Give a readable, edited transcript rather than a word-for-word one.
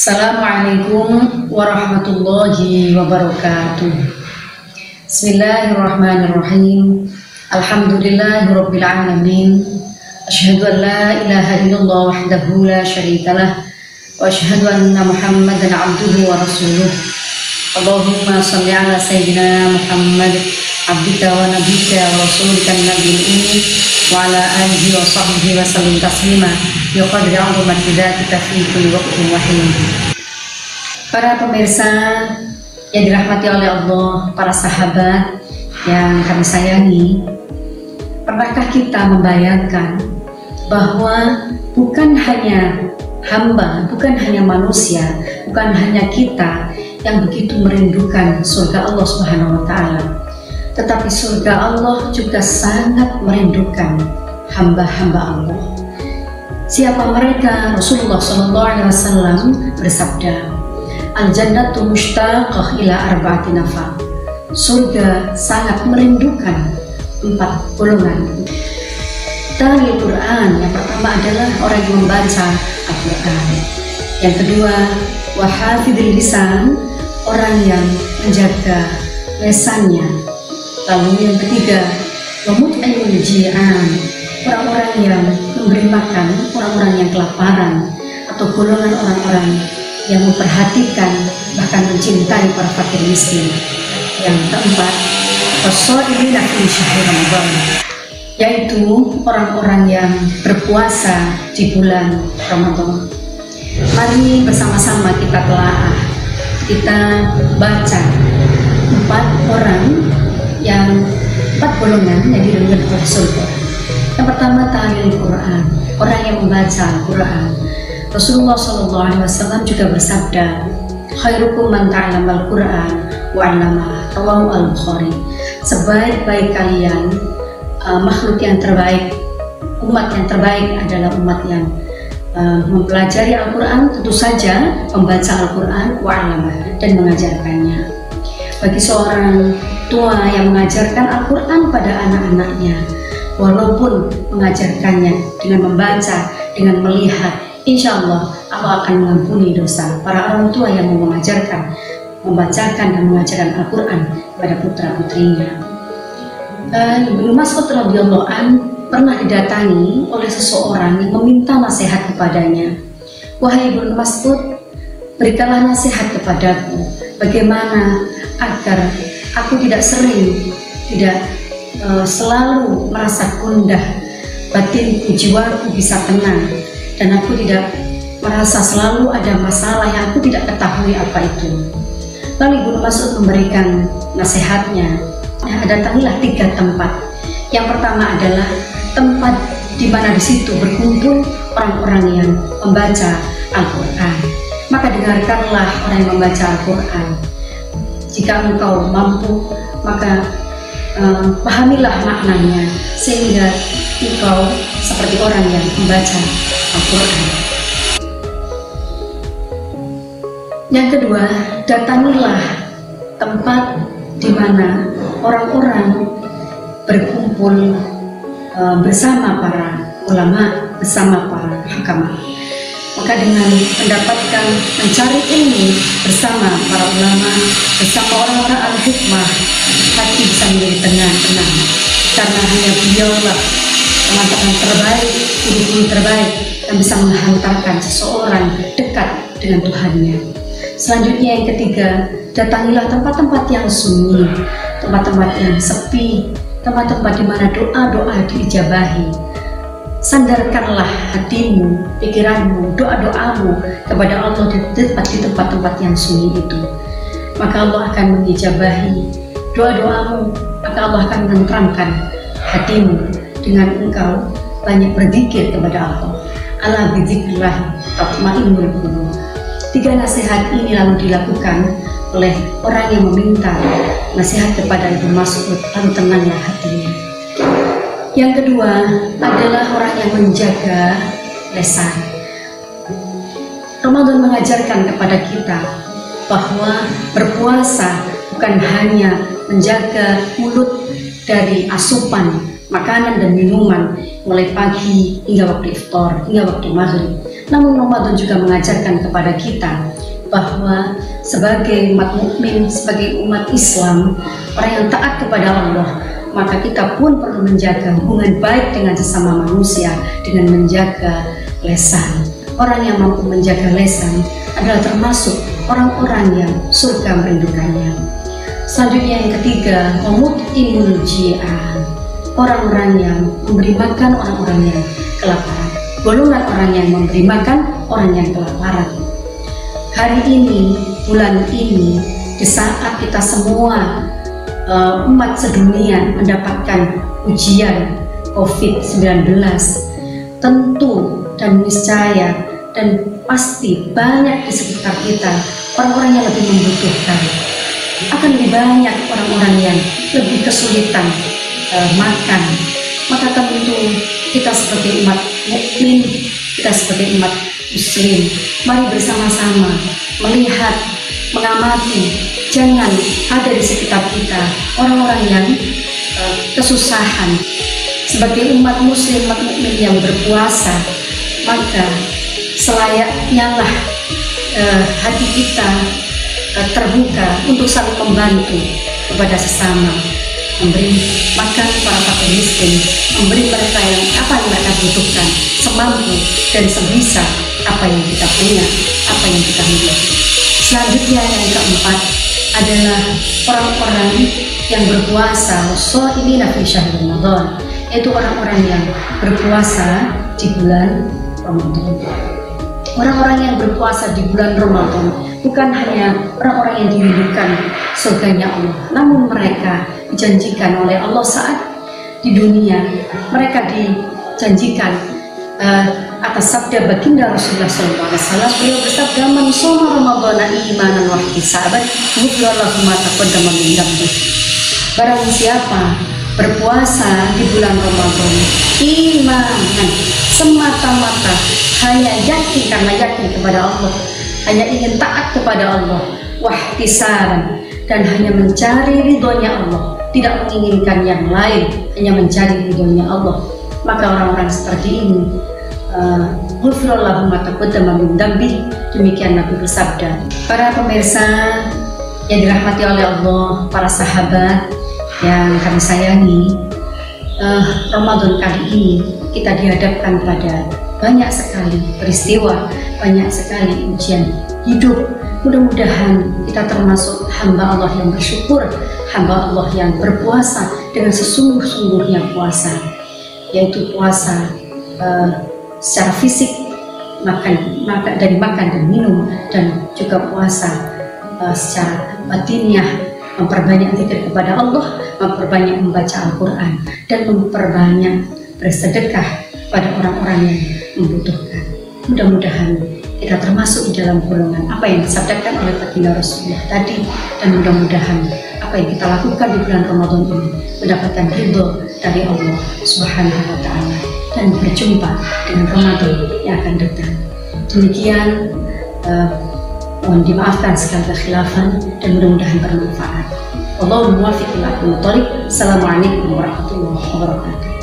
Assalamualaikum warahmatullahi wabarakatuh. Bismillahirrahmanirrahim. Alhamdulillahirabbil alamin. Asyhadu an la ilaha illallah wahdahu la syarikalah wa asyhadu anna Muhammadan abduhu wa rasuluh. Allahumma shalli ala sayyidina Muhammad abdika wa nabiyyika wa rasulika nabiyil ummi wa ala alihi wa sahbihi wa sallim taslima yuqadri 'azamati dzatika fi kulli waqtin wa hin. Para pemirsa yang dirahmati oleh Allah, para sahabat yang kami sayangi, pernahkah kita membayangkan bahwa bukan hanya hamba, bukan hanya manusia, bukan hanya kita yang begitu merindukan surga Allah Subhanahu wa Ta'ala, tetapi surga Allah juga sangat merindukan hamba-hamba Allah. Siapa mereka? Rasulullah SAW bersabda, Al-jannatu mushtaqah ila arba'ati nafar. Surga sangat merindukan 4 golongan. Talil Quran, yang pertama adalah orang yang membaca Al-Quran. Yang kedua, wahafidil lisan, orang yang menjaga lesannya. Lalu yang ketiga, wamut'imul ji'an, orang-orang yang memberi makan orang-orang yang kelaparan, atau golongan orang-orang yang memperhatikan bahkan mencintai para fakir miskin. Yang keempat, wasoilina fi syahr Ramadan, yaitu orang-orang yang berpuasa di bulan Ramadan. Mari bersama-sama kita telaah, kita baca 4 golongan yang dirindukan oleh surga. Yang pertama, ta'lil Quran, orang yang membaca Al-Quran. Rasulullah SAW juga bersabda, khairukum man ta'allamal Quran wa 'allama, rawahu Al-Bukhari. Sebaik-baik kalian, makhluk yang terbaik, umat yang terbaik adalah umat yang mempelajari Al-Quran, tentu saja membaca Al-Quran wa 'allama, dan mengajarkannya. Bagi seorang tua yang mengajarkan Al-Quran pada anak-anaknya, walaupun mengajarkannya dengan membaca, dengan melihat, insya Allah Allah akan mengampuni dosa para orang tua yang mau mengajarkan, membacakan dan mengajarkan Al-Quran kepada putra-putrinya. Ibnu Mas'ud radhiyallahu an pernah didatangi oleh seseorang yang meminta nasihat kepadanya. Wahai Ibnu Mas'ud, berikanlah nasihat kepadaku, bagaimana agar aku tidak selalu merasa gundah, batinku, jiwaku bisa tenang, dan aku tidak merasa selalu ada masalah yang aku tidak ketahui apa itu. Lalu Ibnu Mas'ud memberikan nasihatnya, datangilah 3 tempat. Yang pertama adalah tempat di mana di situ berkumpul orang-orang yang membaca Al-Quran. Maka dengarkanlah orang yang membaca Al-Quran. Jika engkau mampu, maka pahamilah maknanya, sehingga engkau seperti orang yang membaca Al-Quran. Yang kedua, datangilah tempat di mana orang-orang berkumpul bersama para ulama, bersama para hukama. Maka dengan mendapatkan, mencari ilmu bersama para ulama, bersama orang-orang al-hikmah, hati bisa menjadi tenang. Karena hanya beliaulah teman-teman terbaik, guru-guru terbaik yang bisa menghantarkan seseorang dekat dengan Tuhannya. Selanjutnya yang ketiga, datangilah tempat-tempat yang sunyi, tempat-tempat yang sepi, tempat-tempat di mana doa-doa diijabahi. Sandarkanlah hatimu, pikiranmu, doa-doamu kepada Allah di tempat-tempat yang sunyi itu. Maka Allah akan mengijabahi doa-doamu, maka Allah akan menenteramkan hatimu dengan engkau banyak berzikir kepada Allah. Ala bizikrillah tatma'innul qulub. 3 nasihat ini lalu dilakukan oleh orang yang meminta nasihat kepada Ibnu Mas'ud, lalu tenanglah hatinya. Yang kedua adalah orang yang menjaga lesan. Ramadan mengajarkan kepada kita bahwa berpuasa bukan hanya menjaga mulut dari asupan makanan dan minuman mulai pagi hingga waktu iftar, hingga waktu maghrib, Namun Ramadan juga mengajarkan kepada kita bahwa sebagai umat mukmin, sebagai umat Islam, orang yang taat kepada Allah, maka kita pun perlu menjaga hubungan baik dengan sesama manusia dengan menjaga lisan. Orang yang mampu menjaga lisan adalah termasuk orang-orang yang surga merindukannya. Selanjutnya yang ketiga, mut'imul ji'an, orang-orang yang memberi makan orang-orang yang kelaparan. Golongan orang yang memberi makan orang yang kelaparan. Hari ini, bulan ini, di saat kita semua umat sedunia mendapatkan ujian COVID-19, tentu dan niscaya dan pasti banyak di sekitar kita orang-orang yang lebih membutuhkan. Akan lebih banyak orang-orang yang lebih kesulitan makan. Maka tentu kita sebagai umat mukmin, kita sebagai umat muslim, mari bersama-sama melihat, mengamati, jangan ada di sekitar kita orang-orang yang kesusahan. Sebagai umat muslim, umat mukmin yang berpuasa, maka selayaknya lah hati kita terbuka untuk saling membantu kepada sesama, memberi makan para fakir miskin, memberi mereka yang apa yang mereka butuhkan, semampu dan sebisa apa yang kita punya, apa yang kita miliki. Selanjutnya yang keempat adalah orang-orang yang berpuasa, shaimina fi syahr Ramadan, yaitu orang-orang yang berpuasa di bulan Ramadan. Orang-orang yang berpuasa di bulan Ramadan bukan hanya orang-orang yang dirindukan surganya Allah, namun mereka dijanjikan oleh Allah saat di dunia. Mereka dijanjikan atas sabda baginda Rasulullah SAW. Beliau bersabda, "Man shoma Ramadhana imanan wa ihtisaban, ghufira lahu ma taqaddama min dhanbi." Barang siapa berpuasa di bulan Ramadan imanan, semata-mata hanya yakin karena yakin kepada Allah, hanya ingin taat kepada Allah, wahtisaban, dan hanya mencari ridhonya Allah, tidak menginginkan yang lain, hanya mencari ridhonya Allah, maka orang-orang seperti ini ghufira lahu ma taqaddama min dhanbi. Demikian Nabi bersabda. Para pemirsa yang dirahmati oleh Allah, para sahabat yang kami sayangi, Ramadan kali ini kita dihadapkan pada banyak sekali peristiwa, banyak sekali ujian hidup. Mudah-mudahan kita termasuk hamba Allah yang bersyukur, hamba Allah yang berpuasa dengan sesungguh-sungguhnya puasa, yaitu puasa secara fisik, makan dari makan dan minum, dan juga puasa secara batinnya, memperbanyak zikir kepada Allah, memperbanyak membaca Al-Quran, dan memperbanyak bersedekah pada orang-orang yang membutuhkan. Mudah-mudahan kita termasuk di dalam golongan apa yang disabdakan oleh baginda Rasulullah tadi, dan mudah-mudahan apa yang kita lakukan di bulan Ramadan ini mendapatkan ridho dari Allah Subhanahu wa Ta'ala, dan berjumpa dengan Ramadan yang akan datang. Demikian, mohon dimaafkan segala kekhilafan dan mudah-mudahan bermanfaat. Wallahul muwaffiq ila aqwamit thoriq. Assalamualaikum warahmatullahi wabarakatuh.